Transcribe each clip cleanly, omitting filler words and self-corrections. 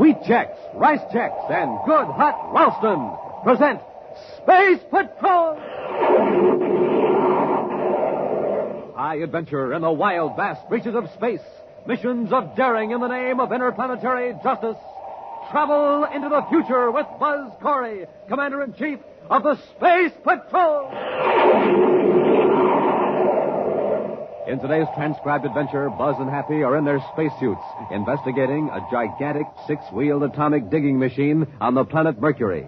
Wheat Chex, Rice Chex, and Good Hot Ralston present Space Patrol! High adventure in the wild, vast reaches of space. Missions of daring in the name of interplanetary justice. Travel into the future with Buzz Corey, Commander-in-Chief of the Space Patrol. In today's transcribed adventure, Buzz and Happy are in their spacesuits, investigating a gigantic six-wheeled atomic digging machine on the planet Mercury.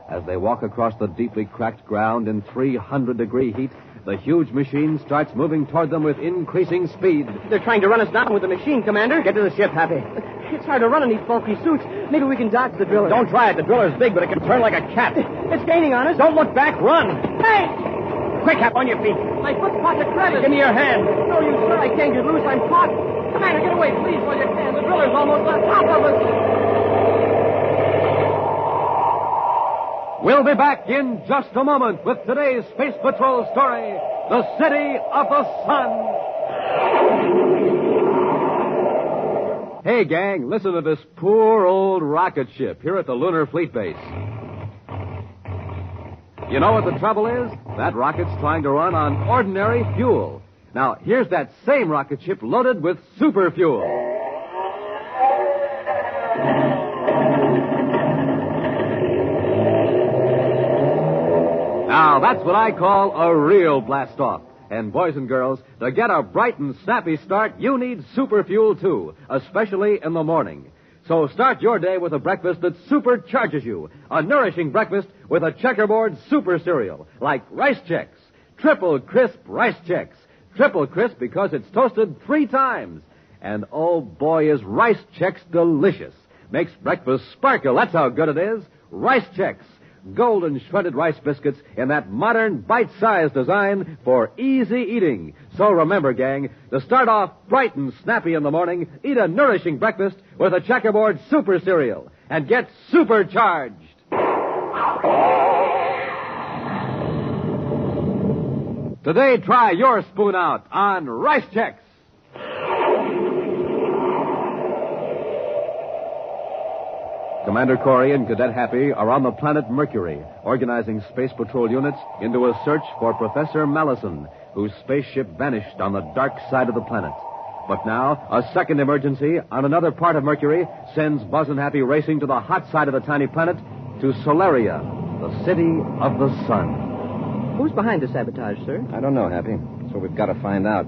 As they walk across the deeply cracked ground in 300-degree heat, the huge machine starts moving toward them with increasing speed. They're trying to run us down with the machine, Commander. Get to the ship, Happy. It's hard to run in these bulky suits. Maybe we can dodge the driller. Don't try it. The driller's big, but it can turn like a cat. It's gaining on us. Don't look back. Run. Hey! Quick, Hap, on your feet. My foot's caught the crevice. Give me your hand. No, you sir. I can't get loose. I'm caught. Commander, get away, please, while you can. The driller's almost on top of us. We'll be back in just a moment with today's Space Patrol story, The City of the Sun. Hey, gang, listen to this poor old rocket ship here at the Lunar Fleet Base. You know what the trouble is? That rocket's trying to run on ordinary fuel. Now, here's that same rocket ship loaded with super fuel. Now, that's what I call a real blast-off. And boys and girls, to get a bright and snappy start, you need super fuel, too, especially in the morning. So start your day with a breakfast that supercharges you. A nourishing breakfast with a checkerboard super cereal, like Rice Chex. Triple crisp Rice Chex. Triple crisp because it's toasted 3 times. And oh boy, is Rice Chex delicious. Makes breakfast sparkle, that's how good it is. Rice Chex. Golden shredded rice biscuits in that modern bite-sized design for easy eating. So remember, gang, to start off bright and snappy in the morning, eat a nourishing breakfast with a checkerboard super cereal and get supercharged. Today, try your spoon out on Rice Chex. Commander Corey and Cadet Happy are on the planet Mercury, organizing Space Patrol units into a search for Professor Mallison, whose spaceship vanished on the dark side of the planet. But now, a second emergency on another part of Mercury sends Buzz and Happy racing to the hot side of the tiny planet, to Solaria, the city of the sun. Who's behind the sabotage, sir? I don't know, Happy. That's what we've got to find out.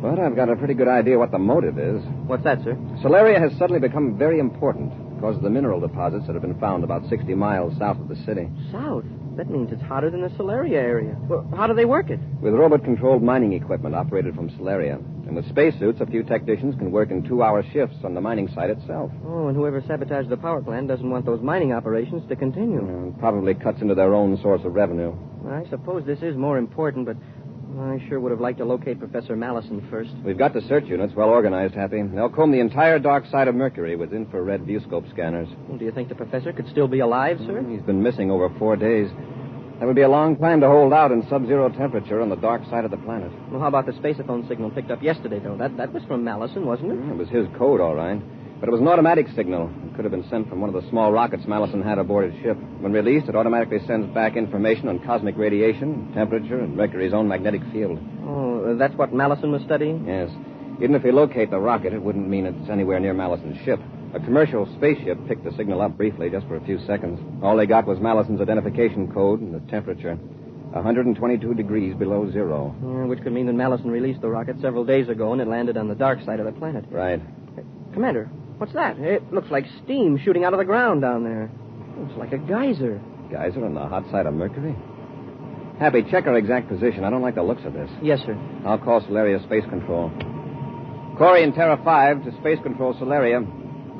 But I've got a pretty good idea what the motive is. What's that, sir? Solaria has suddenly become very important because of the mineral deposits that have been found about 60 miles south of the city. South? That means it's hotter than the Solaria area. Well, how do they work it? With robot-controlled mining equipment operated from Solaria. And with spacesuits, a few technicians can work in 2-hour shifts on the mining site itself. Oh, and whoever sabotaged the power plant doesn't want those mining operations to continue. Probably cuts into their own source of revenue. I suppose this is more important, but I sure would have liked to locate Professor Mallison first. We've got the search units well organized, Happy. They'll comb the entire dark side of Mercury with infrared viewscope scanners. Well, do you think the professor could still be alive, sir? He's been missing over 4 days. That would be a long time to hold out in sub-zero temperature on the dark side of the planet. Well, how about the spaceophone signal picked up yesterday, though? That was from Mallison, wasn't it? It was his code, all right. But it was an automatic signal. It could have been sent from one of the small rockets Mallison had aboard his ship. When released, it automatically sends back information on cosmic radiation, temperature, and Mercury's own magnetic field. Oh, that's what Mallison was studying? Yes. Even if we locate the rocket, it wouldn't mean it's anywhere near Mallison's ship. A commercial spaceship picked the signal up briefly, just for a few seconds. All they got was Mallison's identification code and the temperature. 122 degrees below zero. Yeah, which could mean that Mallison released the rocket several days ago and it landed on the dark side of the planet. Right. Commander, what's that? It looks like steam shooting out of the ground down there. It's like a geyser. Geyser on the hot side of Mercury? Happy, check our exact position. I don't like the looks of this. Yes, sir. I'll call Solaria Space Control. Corey and Terra 5 to Space Control Solaria.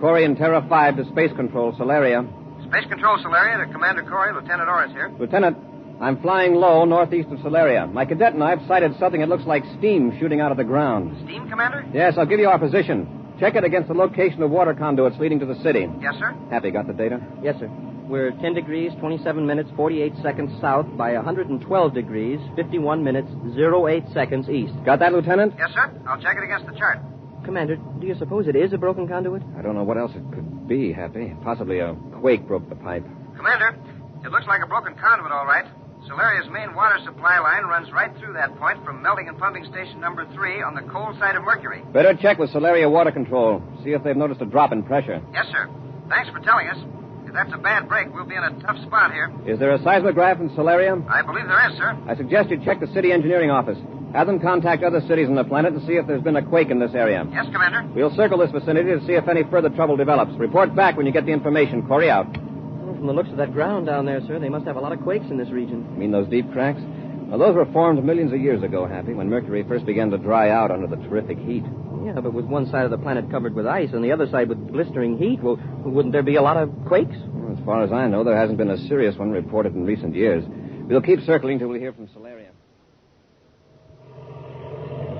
Corey and Terra 5 to Space Control Solaria. Space Control Solaria to Commander Corey, Lieutenant Orris here. Lieutenant, I'm flying low northeast of Solaria. My cadet and I have sighted something that looks like steam shooting out of the ground. Steam, Commander? Yes, I'll give you our position. Check it against the location of water conduits leading to the city. Yes, sir. Happy, got the data? Yes, sir. We're 10 degrees, 27 minutes, 48 seconds south by 112 degrees, 51 minutes, 08 seconds east. Got that, Lieutenant? Yes, sir. I'll check it against the chart. Commander, do you suppose it is a broken conduit? I don't know what else it could be, Happy. Possibly a quake broke the pipe. Commander, it looks like a broken conduit, all right. Solaria's main water supply line runs right through that point from melting and pumping station number 3 on the cold side of Mercury. Better check with Solaria Water Control. See if they've noticed a drop in pressure. Yes, sir. Thanks for telling us. If that's a bad break, we'll be in a tough spot here. Is there a seismograph in Solaria? I believe there is, sir. I suggest you check the city engineering office. Have them contact other cities on the planet and see if there's been a quake in this area. Yes, Commander. We'll circle this vicinity to see if any further trouble develops. Report back when you get the information. Corey out. Well, from the looks of that ground down there, sir, they must have a lot of quakes in this region. You mean those deep cracks? Well, those were formed millions of years ago, Happy, when Mercury first began to dry out under the terrific heat. Yeah, but with one side of the planet covered with ice and the other side with blistering heat, well, wouldn't there be a lot of quakes? Well, as far as I know, there hasn't been a serious one reported in recent years. We'll keep circling till we hear from Solaria.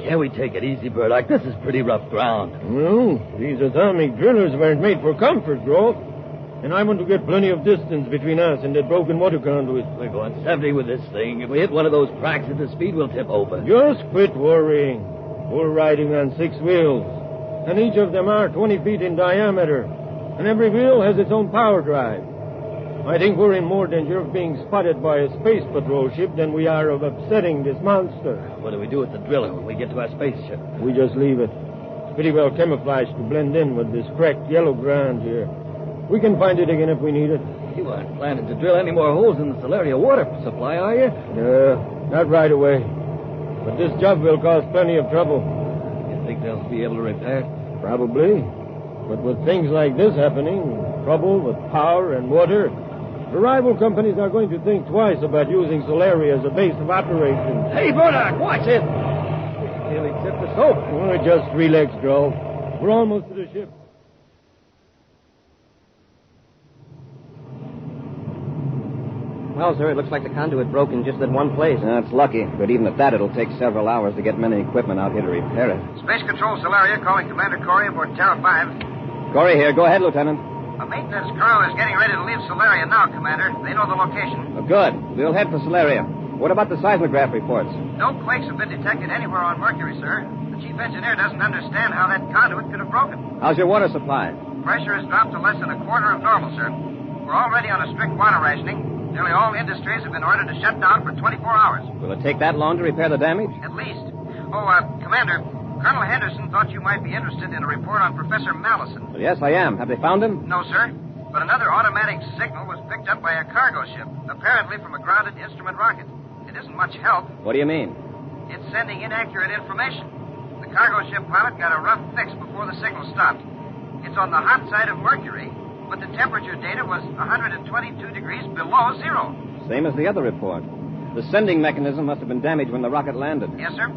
Can't we take it easy, Burdock? This is pretty rough ground. Well, these atomic drillers weren't made for comfort, Grove. And I want to get plenty of distance between us and that broken water conduit. We're going 70 with this thing. If we hit one of those cracks at the speed, we'll tip over. Just quit worrying. We're riding on 6 wheels. And each of them are 20 feet in diameter. And every wheel has its own power drive. I think we're in more danger of being spotted by a space patrol ship than we are of upsetting this monster. What do we do with the driller when we get to our spaceship? We just leave it. It's pretty well camouflaged to blend in with this cracked yellow ground here. We can find it again if we need it. You aren't planning to drill any more holes in the Solaria water supply, are you? No, not right away. But this job will cause plenty of trouble. You think they'll be able to repair it? Probably. But with things like this happening, trouble with power and water, the rival companies are going to think twice about using Solaria as a base of operations. Hey, Burdock, watch it! We nearly tipped us over. Oh, just relax, Grove. We're almost to the ship. Well, sir, it looks like the conduit broke in just that one place. That's lucky, but even at that, it'll take several hours to get many equipment out here to repair it. Space Control Solaria calling Commander Corey aboard Terra 5. Corey here. Go ahead, Lieutenant. A maintenance crew is getting ready to leave Solaria now, Commander. They know the location. Oh, good. We'll head for Solaria. What about the seismograph reports? No quakes have been detected anywhere on Mercury, sir. The chief engineer doesn't understand how that conduit could have broken. How's your water supply? Pressure has dropped to less than a quarter of normal, sir. We're already on a strict water rationing. Nearly all industries have been ordered to shut down for 24 hours. Will it take that long to repair the damage? At least. Oh, Commander, Colonel Henderson thought you might be interested in a report on Professor Mallison. Well, yes, I am. Have they found him? No, sir. But another automatic signal was picked up by a cargo ship, apparently from a grounded instrument rocket. It isn't much help. What do you mean? It's sending inaccurate information. The cargo ship pilot got a rough fix before the signal stopped. It's on the hot side of Mercury, but the temperature data was 122 degrees below zero. Same as the other report. The sending mechanism must have been damaged when the rocket landed. Yes, sir?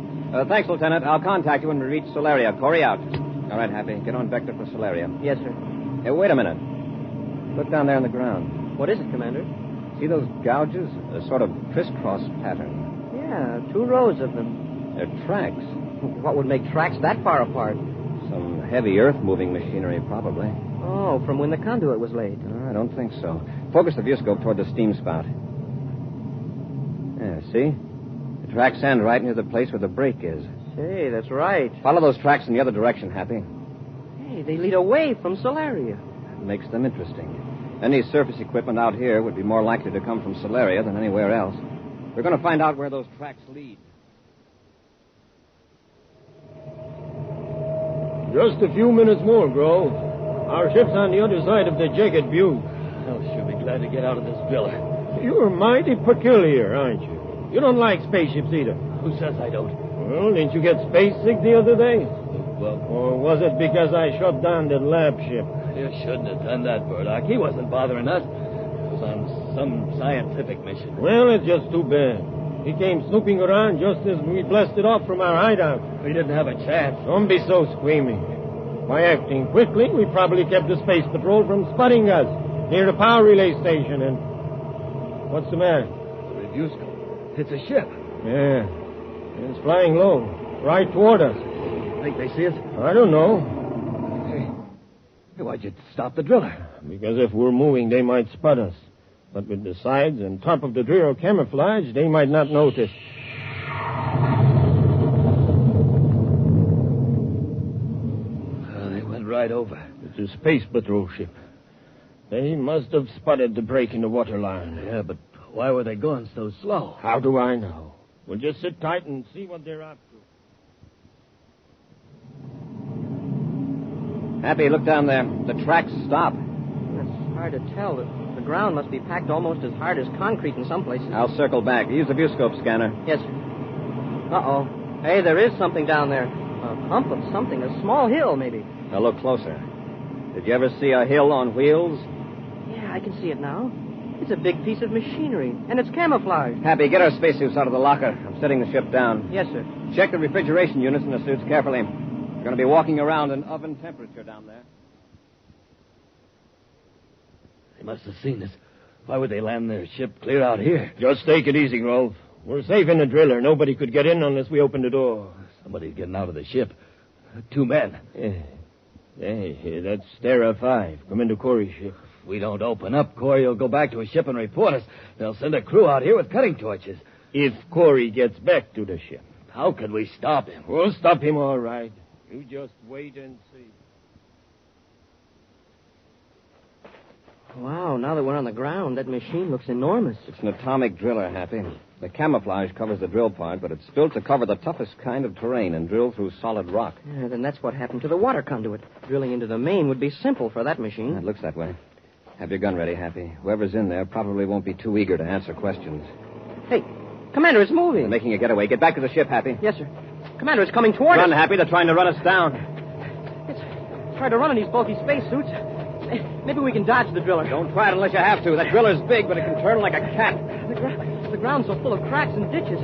Thanks, Lieutenant. I'll contact you when we reach Solaria. Corey out. All right, Happy. Get on vector for Solaria. Yes, sir. Hey, wait a minute. Look down there on the ground. What is it, Commander? See those gouges? A sort of crisscross pattern. Yeah, 2 rows of them. They're tracks. What would make tracks that far apart? Some heavy earth-moving machinery, probably. Oh, from when the conduit was laid. No, I don't think so. Focus the viewscope toward the steam spout. Yeah, see? The tracks end right near the place where the break is. Say, that's right. Follow those tracks in the other direction, Happy. Hey, they lead away from Solaria. That makes them interesting. Any surface equipment out here would be more likely to come from Solaria than anywhere else. We're going to find out where those tracks lead. Just a few minutes more, Grove. Our ship's on the other side of the Jacket Butte. I'll sure be glad to get out of this driller. You're mighty peculiar, aren't you? You don't like spaceships either. Who says I don't? Well, didn't you get space sick the other day? Well, Or was it because I shut down that lab ship? you shouldn't have done that, Burdock. He wasn't bothering us. He was on some scientific mission. Well, it's just too bad. He came snooping around just as we blasted off from our hideout. We didn't have a chance. Don't be so squeamy. By acting quickly, we probably kept the Space Patrol from spotting us near the power relay station, and... What's the matter? The review scope. It's a ship. Yeah. It's flying low, right toward us. Think they see us? I don't know. Hey, why'd you stop the driller? Because if we're moving, they might spot us. But with the sides and top of the drill camouflaged, they might not notice. right over. It's a space patrol ship. They must have spotted the break in the waterline. Yeah, but why were they going so slow? How do I know? We'll just sit tight and see what they're up to. Happy, look down there. The tracks stop. It's hard to tell. The ground must be packed almost as hard as concrete in some places. I'll circle back. Use the viewscope scanner. Yes, sir. Uh-oh. Hey, there is something down there. A hump of something. A small hill, maybe. Now look closer. Did you ever see a hill on wheels? Yeah, I can see it now. It's a big piece of machinery, and it's camouflaged. Happy, get our spacesuits out of the locker. I'm setting the ship down. Yes, sir. Check the refrigeration units in the suits carefully. We're going to be walking around in oven temperature down there. They must have seen us. Why would they land their ship clear out here? Just take it easy, Rolf. We're safe in the driller. Nobody could get in unless we open the door. Somebody's getting out of the ship. 2 men. Hey, that's Stera 5. Come into Corey's ship. If we don't open up, Corey will go back to his ship and report us. They'll send a crew out here with cutting torches. If Corey gets back to the ship. How can we stop him? We'll stop him all right. You just wait and see. Wow, now that we're on the ground, that machine looks enormous. It's an atomic driller, Happy. The camouflage covers the drill part, but it's built to cover the toughest kind of terrain and drill through solid rock. Yeah, then that's what happened to the water conduit. Drilling into the main would be simple for that machine. It looks that way. Have your gun ready, Happy. Whoever's in there probably won't be too eager to answer questions. Hey, Commander, it's moving. They're making a getaway. Get back to the ship, Happy. Yes, sir. Commander, it's coming toward us. Run, Happy. They're trying to run us down. It's hard to run in these bulky spacesuits. Maybe we can dodge the driller. Don't try it unless you have to. That driller's big, but it can turn like a cat. The ground's so full of cracks and ditches.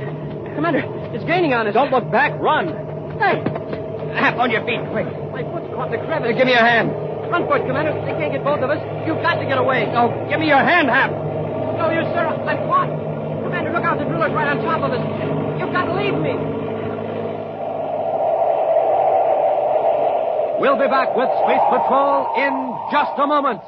Commander, it's gaining on us. Don't look back. Run. Hey! Hap, on your feet, quick. My foot's caught in the crevice. Give me a hand. Run for it, Commander. They can't get both of us. You've got to get away. No, give me your hand, Hap. No, you, sir. I'm caught. Commander, look out. The driller's right on top of us. You've got to leave me. We'll be back with Space Patrol in just a moment.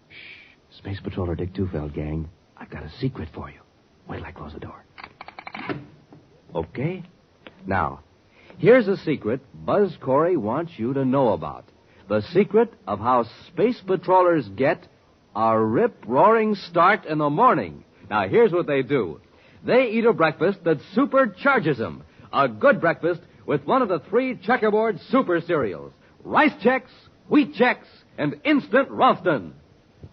Shh. Space Patroller Dick Tufeld, gang. I've got a secret for you. Wait till I close the door. Okay? Now, here's a secret Buzz Corey wants you to know about. The secret of how space patrollers get a rip-roaring start in the morning. Now, here's what they do. They eat a breakfast that supercharges them. A good breakfast with one of the 3 checkerboard super cereals. Rice Chex, Wheat Chex, and Instant Ralston.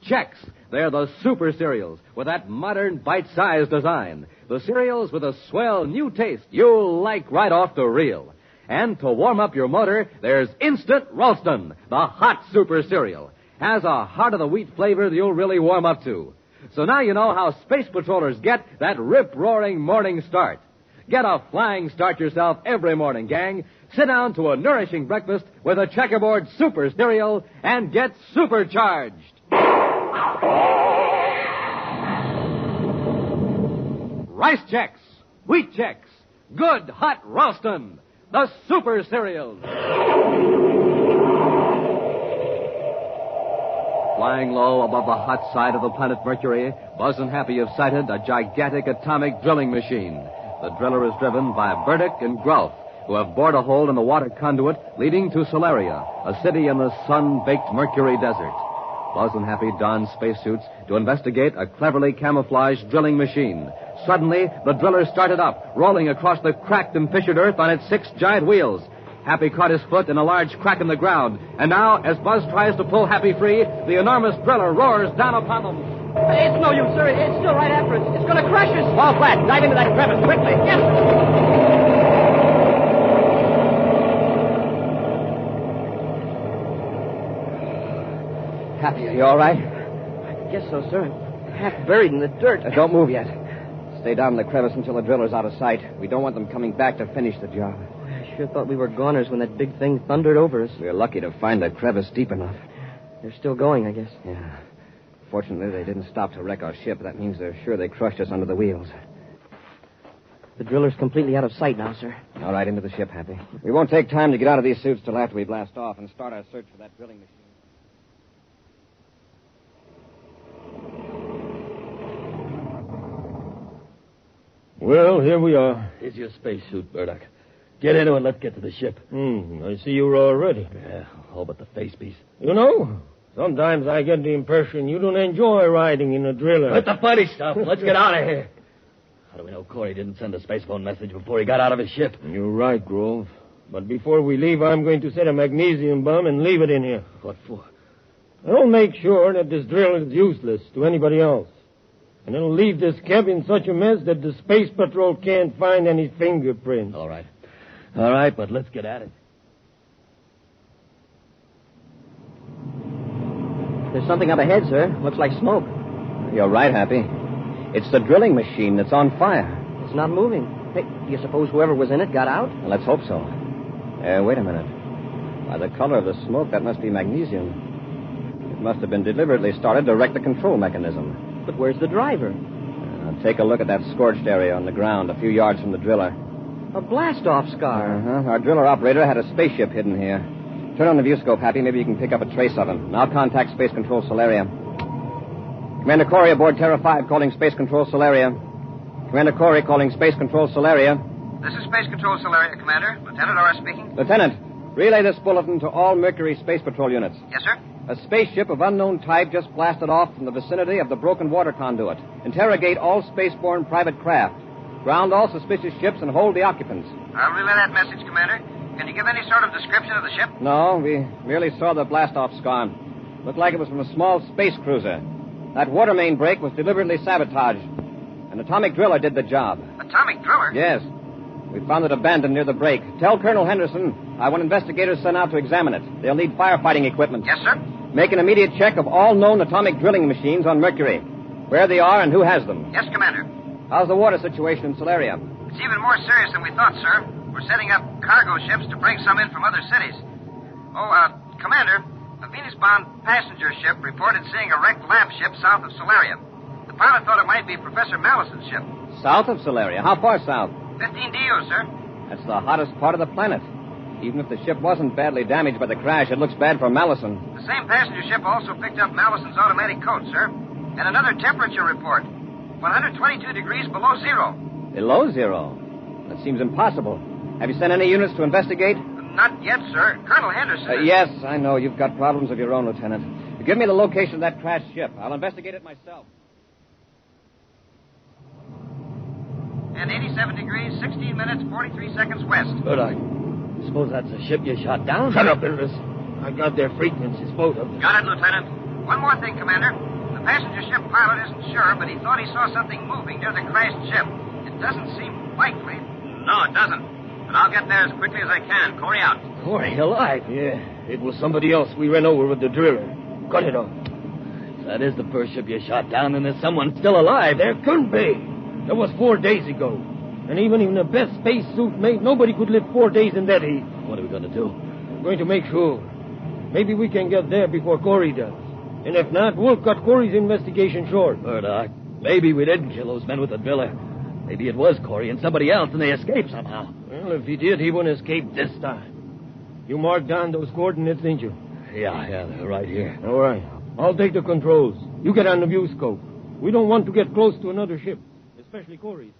Chex. They're the super cereals with that modern bite-sized design. The cereals with a swell new taste you'll like right off the reel. And to warm up your motor, there's Instant Ralston, the hot super cereal. Has a heart-of-the-wheat flavor that you'll really warm up to. So now you know how space patrollers get that rip-roaring morning start. Get a flying start yourself every morning, gang. Sit down to a nourishing breakfast with a checkerboard super cereal and get supercharged. Rice Chex, Wheat Chex, good hot Ralston, the super cereals. Flying low above the hot side of the planet Mercury, Buzz and Happy have sighted a gigantic atomic drilling machine. The driller is driven by Burdick and Grulf, who have bored a hole in the water conduit leading to Solaria, a city in the sun-baked Mercury desert. Buzz and Happy don spacesuits to investigate a cleverly camouflaged drilling machine. Suddenly, the driller started up, rolling across the cracked and fissured earth on its 6 giant wheels. Happy caught his foot in a large crack in the ground. And now, as Buzz tries to pull Happy free, the enormous driller roars down upon them. It's no use, sir. It's still right after us. It's going to crush us. Fall flat. Dive into that crevice quickly. Yes. Happy, are you all right? I guess so, sir. I'm half buried in the dirt. Don't move yet. Stay down in the crevice until the driller's out of sight. We don't want them coming back to finish the job. I sure thought we were goners when that big thing thundered over us. We're lucky to find that crevice deep enough. They're still going, I guess. Yeah. Fortunately, they didn't stop to wreck our ship. That means they're sure they crushed us under the wheels. The driller's completely out of sight now, sir. All right, into the ship, Happy. We won't take time to get out of these suits till after we blast off and start our search for that drilling machine. Well, here we are. Here's your spacesuit, Burdock. Get into it and let's get to the ship. I see you're all ready. Yeah, all but the face piece. You know, sometimes I get the impression you don't enjoy riding in a driller. Let the funny stuff. Let's get out of here. How do we know Corey didn't send a space phone message before he got out of his ship? You're right, Grove. But before we leave, I'm going to set a magnesium bomb and leave it in here. What for? I'll make sure that this drill is useless to anybody else. And it'll leave this camp in such a mess that the Space Patrol can't find any fingerprints. All right. All right, but let's get at it. There's something up ahead, sir. Looks like smoke. You're right, Happy. It's the drilling machine that's on fire. It's not moving. Hey, do you suppose whoever was in it got out? Well, let's hope so. Wait a minute. By the color of the smoke, that must be magnesium. It must have been deliberately started to wreck the control mechanism. But where's the driver? Take a look at that scorched area on the ground a few yards from the driller. A blast-off scar. Our driller operator had a spaceship hidden here. Turn on the viewscope, Happy. Maybe you can pick up a trace of him. And I'll contact Space Control Solaria. Commander Corey aboard Terra 5 calling Space Control Solaria. Commander Corey calling Space Control Solaria. This is Space Control Solaria, Commander. Lieutenant Orr speaking. Lieutenant, relay this bulletin to all Mercury Space Patrol units. Yes, sir. A spaceship of unknown type just blasted off from the vicinity of the broken water conduit. Interrogate all spaceborne private craft. Ground all suspicious ships and hold the occupants. I'll relay that message, Commander. Can you give any sort of description of the ship? No, we merely saw the blast-off scar. Looked like it was from a small space cruiser. That water main break was deliberately sabotaged. An atomic driller did the job. Atomic driller? Yes. We found it abandoned near the break. Tell Colonel Henderson I want investigators sent out to examine it. They'll need firefighting equipment. Yes, sir. Make an immediate check of all known atomic drilling machines on Mercury. Where they are and who has them. Yes, Commander. How's the water situation in Solaria? It's even more serious than we thought, sir. We're setting up cargo ships to bring some in from other cities. Commander, a Venus-bound passenger ship reported seeing a wrecked lab ship south of Solaria. The pilot thought it might be Professor Mallison's ship. South of Solaria? How far south? 15 DU, sir. That's the hottest part of the planet. Even if the ship wasn't badly damaged by the crash, it looks bad for Mallison. The same passenger ship also picked up Mallison's automatic coat, sir. And another temperature report. 122 degrees below zero. Below zero? That seems impossible. Have you sent any units to investigate? Not yet, sir. Colonel Henderson... Yes, I know. You've got problems of your own, Lieutenant. Give me the location of that crashed ship. I'll investigate it myself. And 87 degrees, 16 minutes, 43 seconds west. But I suppose that's the ship you shot down. Shut up, Elvis. I got their frequencies, both of them. Got it, Lieutenant. One more thing, Commander. The passenger ship pilot isn't sure, but he thought he saw something moving near the crashed ship. It doesn't seem likely. No, it doesn't. But I'll get there as quickly as I can. Corey out. Corey alive? Yeah, it was somebody else we ran over with the driller. Cut it off. If that is the first ship you shot down, then there's someone still alive. There couldn't be. That was 4 days ago. And even in the best spacesuit made, nobody could live 4 days in that heat. What are we going to do? I'm going to make sure. Maybe we can get there before Corey does. And if not, we'll cut Corey's investigation short. Burdock, maybe we didn't kill those men with the driller. Maybe it was Corey and somebody else, and they escaped somehow. Well, if he did, he wouldn't escape this time. You marked down those coordinates, didn't you? Yeah, they're right here. All right. I'll take the controls. You get on the viewscope. We don't want to get close to another ship, especially Corey's.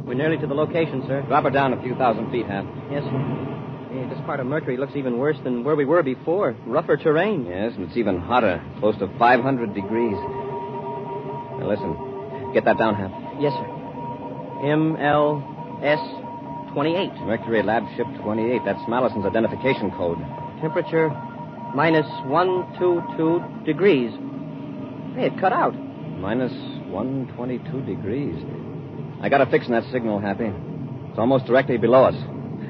We're nearly to the location, sir. Drop her down a few thousand feet, Hap. Yes, sir. Hey, this part of Mercury looks even worse than where we were before. Rougher terrain. Yes, and it's even hotter. Close to 500 degrees. Now, listen. Get that down, Hap. Yes, sir. MLS 28. Mercury Lab Ship 28. That's Mallison's identification code. Temperature minus 122 degrees. Hey, it cut out. Minus 122 degrees. I got a fix in that signal, Happy. It's almost directly below us.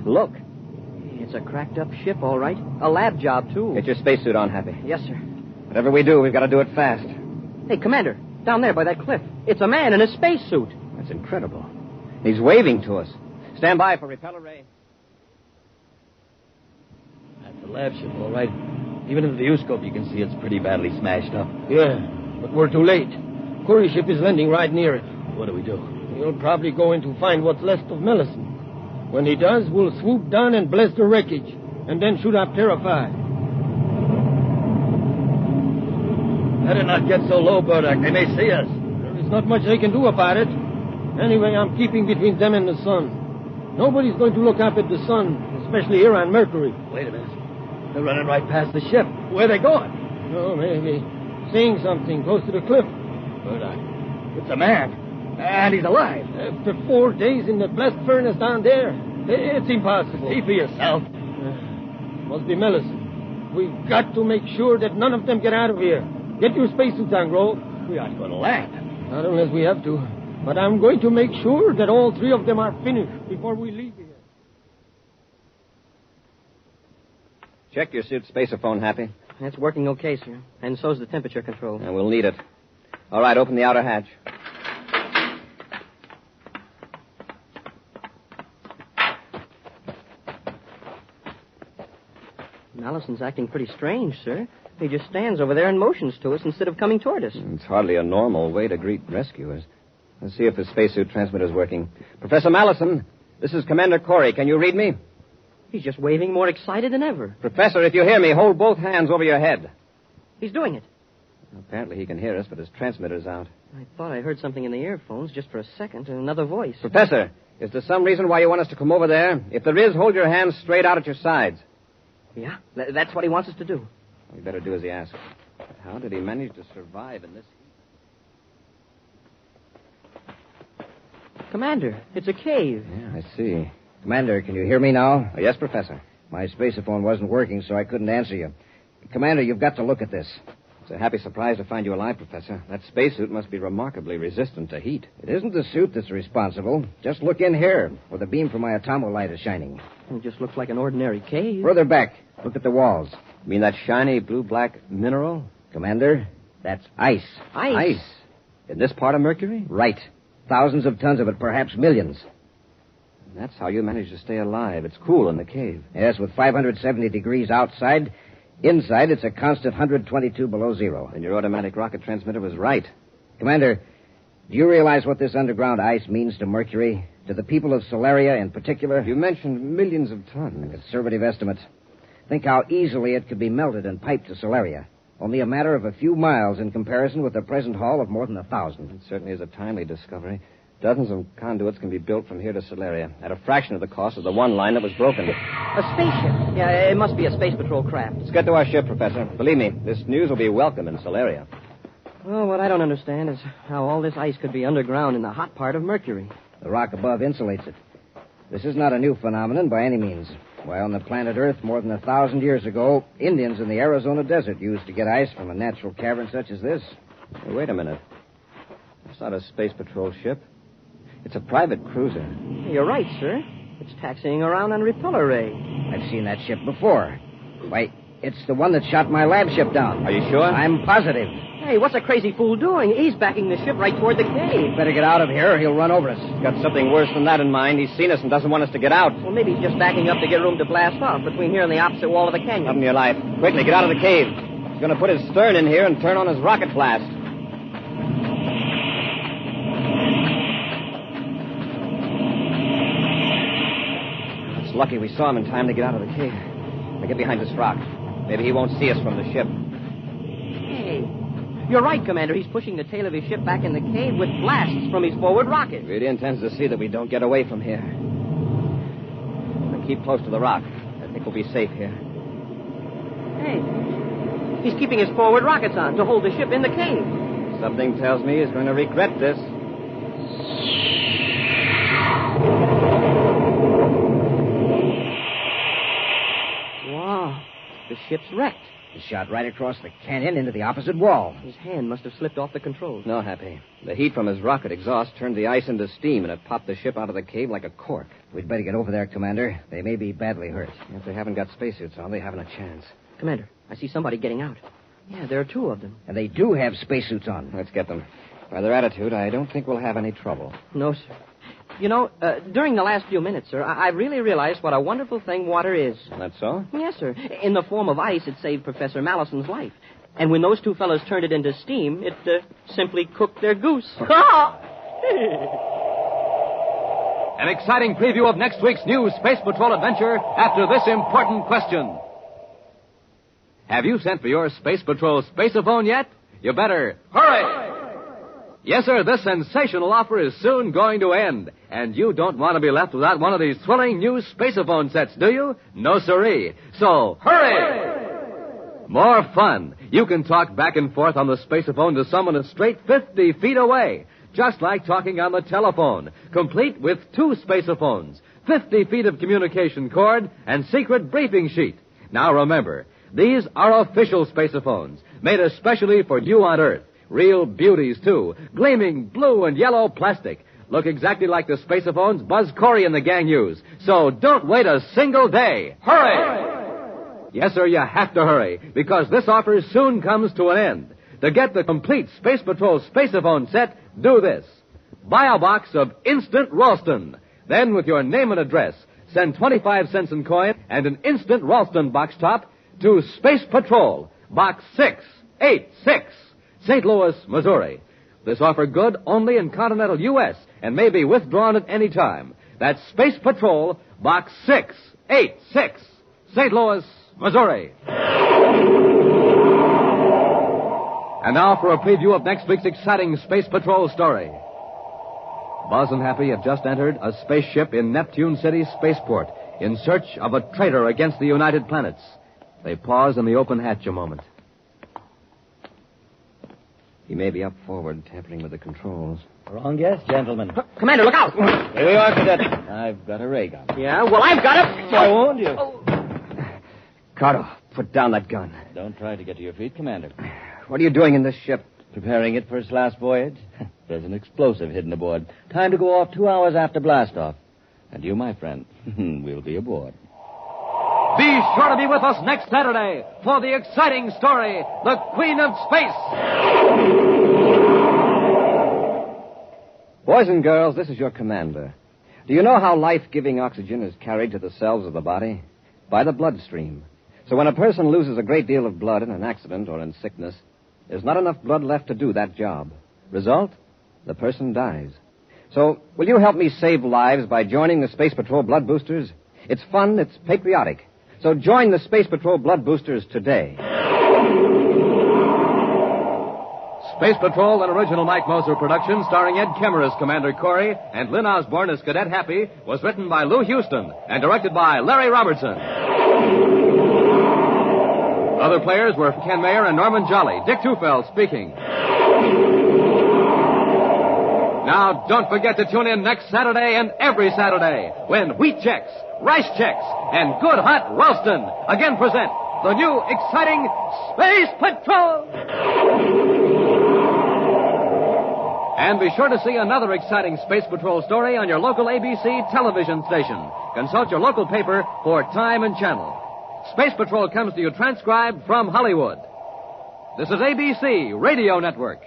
Look. It's a cracked-up ship, all right. A lab job, too. Get your spacesuit on, Happy. Yes, sir. Whatever we do, we've got to do it fast. Hey, Commander, down there by that cliff. It's a man in a spacesuit. That's incredible. He's waving to us. Stand by for repeller ray. That's a lab ship, all right. Even in the viewscope, you can see it's pretty badly smashed up. Yeah, but we're too late. Corey's ship is landing right near it. What do we do? He'll probably go in to find what's left of Mellison. When he does, we'll swoop down and blast the wreckage, and then shoot up Terra 5. Better not get so low, Burdock. They may see us. There is There's not much they can do about it. Anyway, I'm keeping between them and the sun. Nobody's going to look up at the sun, especially here on Mercury. Wait a minute. They're running right past the ship. Where are they going? Oh, maybe. Seeing something close to the cliff. But it's a man. And he's alive. After 4 days in the blast furnace down there, it's impossible. See for yourself. Must be Mellison. We've got to make sure that none of them get out of here. Get your spacesuits on, Grove. We aren't going to land. Not unless we have to. But I'm going to make sure that all 3 of them are finished before we leave here. Check your suit spaceophone, Happy. That's working okay, sir. And so's the temperature control. And we'll need it. All right, open the outer hatch. Allison's acting pretty strange, sir. He just stands over there and motions to us instead of coming toward us. It's hardly a normal way to greet rescuers. Let's see if the spacesuit transmitter's working. Professor Mallison, this is Commander Corey. Can you read me? He's just waving more excited than ever. Professor, if you hear me, hold both hands over your head. He's doing it. Apparently he can hear us, but his transmitter's out. I thought I heard something in the earphones just for a second, and another voice. Professor, is there some reason why you want us to come over there? If there is, hold your hands straight out at your sides. Yeah, that's what he wants us to do. We better do as he asks. But how did he manage to survive in this heat? Commander, it's a cave. Yeah, I see. Commander, can you hear me now? Oh, yes, Professor. My spaceophone wasn't working, so I couldn't answer you. Commander, you've got to look at this. It's a happy surprise to find you alive, Professor. That spacesuit must be remarkably resistant to heat. It isn't the suit that's responsible. Just look in here, where the beam from my atomolight is shining. It just looks like an ordinary cave. Further back, look at the walls. You mean that shiny blue-black mineral? Commander, that's ice. Ice? In this part of Mercury? Right. Thousands of tons of it, perhaps millions. That's how you manage to stay alive. It's cool in the cave. Yes, with 570 degrees outside. Inside, it's a constant 122 below zero. And your automatic rocket transmitter was right. Commander, do you realize what this underground ice means to Mercury? To the people of Solaria in particular? You mentioned millions of tons. A conservative estimate. Think how easily it could be melted and piped to Solaria. Only a matter of a few miles in comparison with the present haul of more than 1,000. It certainly is a timely discovery. Dozens of conduits can be built from here to Solaria at a fraction of the cost of the one line that was broken. A spaceship. Yeah, it must be a space patrol craft. Let's get to our ship, Professor. Believe me, this news will be welcome in Solaria. Well, what I don't understand is how all this ice could be underground in the hot part of Mercury. The rock above insulates it. This is not a new phenomenon by any means. Why, on the planet Earth, more than 1,000 years ago, Indians in the Arizona desert used to get ice from a natural cavern such as this. Hey, wait a minute. That's not a space patrol ship. It's a private cruiser. You're right, sir. It's taxiing around on repeller ray. I've seen that ship before. Why, it's the one that shot my lab ship down. Are you sure? I'm positive. Hey, what's a crazy fool doing? He's backing the ship right toward the cave. Better get out of here or he'll run over us. He's got something worse than that in mind. He's seen us and doesn't want us to get out. Well, maybe he's just backing up to get room to blast off between here and the opposite wall of the canyon. Up in your life. Quickly, get out of the cave. He's going to put his stern in here and turn on his rocket blast. It's lucky we saw him in time to get out of the cave. Now get behind this rock. Maybe he won't see us from the ship. Hey, you're right, Commander. He's pushing the tail of his ship back in the cave with blasts from his forward rocket. He really intends to see that we don't get away from here. Now keep close to the rock. I think we'll be safe here. Hey, he's keeping his forward rockets on to hold the ship in the cave. Something tells me he's going to regret this. Wow, the ship's wrecked. He shot right across the canyon into the opposite wall. His hand must have slipped off the controls. No, Happy. The heat from his rocket exhaust turned the ice into steam, and it popped the ship out of the cave like a cork. We'd better get over there, Commander. They may be badly hurt. If they haven't got spacesuits on, they haven't a chance. Commander, I see somebody getting out. Yeah, there are 2 of them. And they do have spacesuits on. Let's get them. By their attitude, I don't think we'll have any trouble. No, sir. You know, during the last few minutes, sir, I really realized what a wonderful thing water is. That's so? Yes, sir. In the form of ice, it saved Professor Mallison's life. And when those 2 fellows turned it into steam, it simply cooked their goose. An exciting preview of next week's new Space Patrol adventure after this important question. Have you sent for your Space Patrol spaceophone yet? You better hurry! Yes, sir, this sensational offer is soon going to end. And you don't want to be left without one of these thrilling new spaceophone sets, do you? No, sirree. So, hurry! More fun. You can talk back and forth on the spaceophone to someone a straight 50 feet away. Just like talking on the telephone. Complete with 2 spaceophones, 50 feet of communication cord, and secret briefing sheet. Now remember, these are official spaceophones, made especially for you on Earth. Real beauties, too. Gleaming blue and yellow plastic. Look exactly like the spaceophones Buzz Corey and the gang use. So don't wait a single day. Hurry! Yes, sir, you have to hurry, because this offer soon comes to an end. To get the complete Space Patrol spaceophone set, do this. Buy a box of Instant Ralston. Then, with your name and address, send 25 cents in coin and an Instant Ralston box top to Space Patrol, Box 686, St. Louis, Missouri. This offer good only in continental U.S. and may be withdrawn at any time. That's Space Patrol, Box 686, St. Louis, Missouri. And now for a preview of next week's exciting Space Patrol story. Buzz and Happy have just entered a spaceship in Neptune City spaceport in search of a traitor against the United Planets. They pause in the open hatch a moment. He may be up forward, tampering with the controls. Wrong guess, gentlemen. Commander, look out! Here we are, Cadet. I've got a ray gun. Yeah, well, I've got it. I warned you. Cardo, put down that gun. Don't try to get to your feet, Commander. What are you doing in this ship? Preparing it for its last voyage. There's an explosive hidden aboard. Time to go off 2 hours after blastoff. And you, my friend, will be aboard. Be sure to be with us next Saturday for the exciting story, The Queen of Space. Boys and girls, this is your commander. Do you know how life-giving oxygen is carried to the cells of the body? By the bloodstream. So when a person loses a great deal of blood in an accident or in sickness, there's not enough blood left to do that job. Result? The person dies. So, will you help me save lives by joining the Space Patrol Blood Boosters? It's fun, it's patriotic. So join the Space Patrol Blood Boosters today. Space Patrol, an original Mike Moser production starring Ed Kemmer as Commander Corey and Lynn Osborne as Cadet Happy, was written by Lou Houston and directed by Larry Robertson. Other players were Ken Mayer and Norman Jolly. Dick Tufeld speaking. Now, don't forget to tune in next Saturday and every Saturday when Wheat Chex, Rice Chex, and Good Hot Ralston again present the new exciting Space Patrol. And be sure to see another exciting Space Patrol story on your local ABC television station. Consult your local paper for time and channel. Space Patrol comes to you transcribed from Hollywood. This is ABC Radio Network.